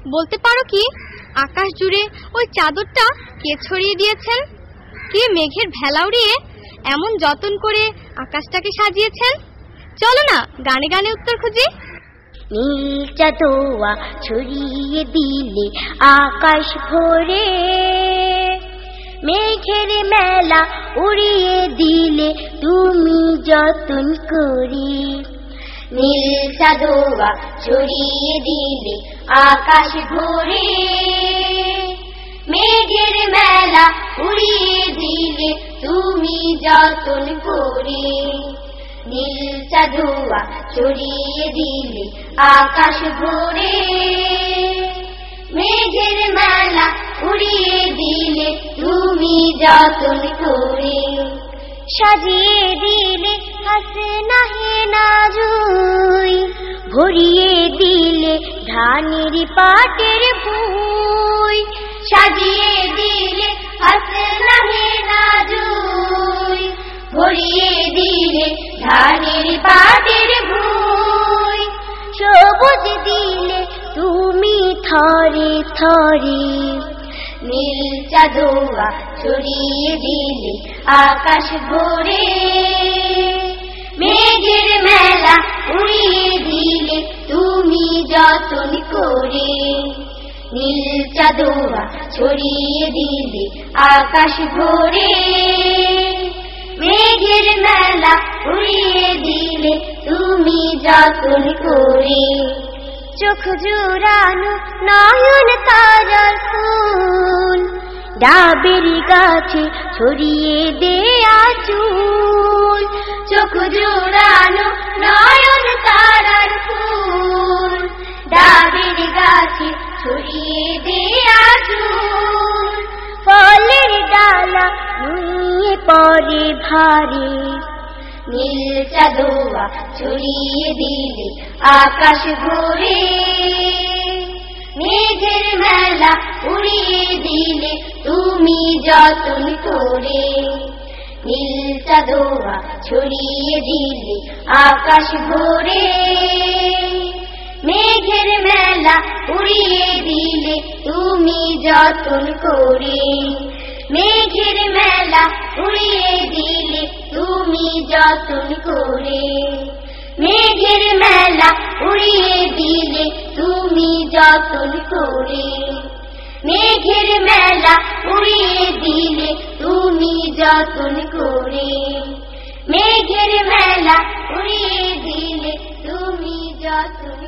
বলতে পারো কি আকাশ জুড়ে ওই চাদরটা কে ছড়িয়ে দিয়েছেন? কে মেঘের ভেলা উড়িয়ে এমন যত্ন করে আকাশটাকে সাজিয়েছেন? চলো না গানে গানে উত্তর খুঁজি। নীল চাঁদোয়া ছড়িয়ে দিলে আকাশ ভরে, মেঘের মেলা উড়িয়ে দিলে তুমি যত্ন করে। নীল চাঁদোয়া ছড়িয়ে দিলে আকাশ ভরে, মেঘের মেলা উড়িয়ে দিলে তুমি যত্ন করে। নীল চাঁদোয়া ছড়িয়ে দিলে আকাশ ভরে, মেঘের মেলা উড়িয়ে দিলে তুমি যত্ন করে। সাজিয়ে দিলে হাসনা হেনা জুই, ভরিয়ে দিলে ধানের পাটের ভুই। সাজিয়ে দিলে হাসনা হেনা জুই, ভরিয়ে দিলে ধানের পাটের ভুই। সবুজ দিলে তুমি থরে থরে, নীল চাঁদোয়া ছড়িয়ে দিলে আকাশ ভরে, মেঘের মেলা উড়িয়ে দিলে তুমি যত্ন করে। নীল চাঁদোয়া ছড়িয়ে দিলে আকাশ ভরে, মেঘের মেলা উড়িয়ে দিলে তুমি যত্ন করে। চোখ জুড়ানো নয়ন তারার ফুল, ডাবের গাছে ছড়িয়ে দেয়া চুল। চোখ জুড়ানো নয়ন তারার ফুল, ডাবের গাছে ছড়িয়ে দেয়া চুল। ফলের ডালা নুয়ে পড়ে ভারে, নীল চাঁদোয়া ছড়িয়ে দিলে আকাশ ভরে, মেঘের মেলা উড়িয়ে দিলে তুমি যত্ন করে। নীল চাঁদোয়া ছড়িয়ে দিলে আকাশ ভরে, মেঘের মেলা উড়িয়ে দিলে তুমি যত্ন করে। মেঘের মেলা উড়িয়ে দিলে তুমি যত্ন করে। মেঘের মেলা উড়িয়ে দিলে তুমি যত্ন করে। মেঘের মেলা উড়িয়ে দিলে তুমি যত্ন করে। মেঘের মেলা উড়িয়ে দিলে তুমি যত্ন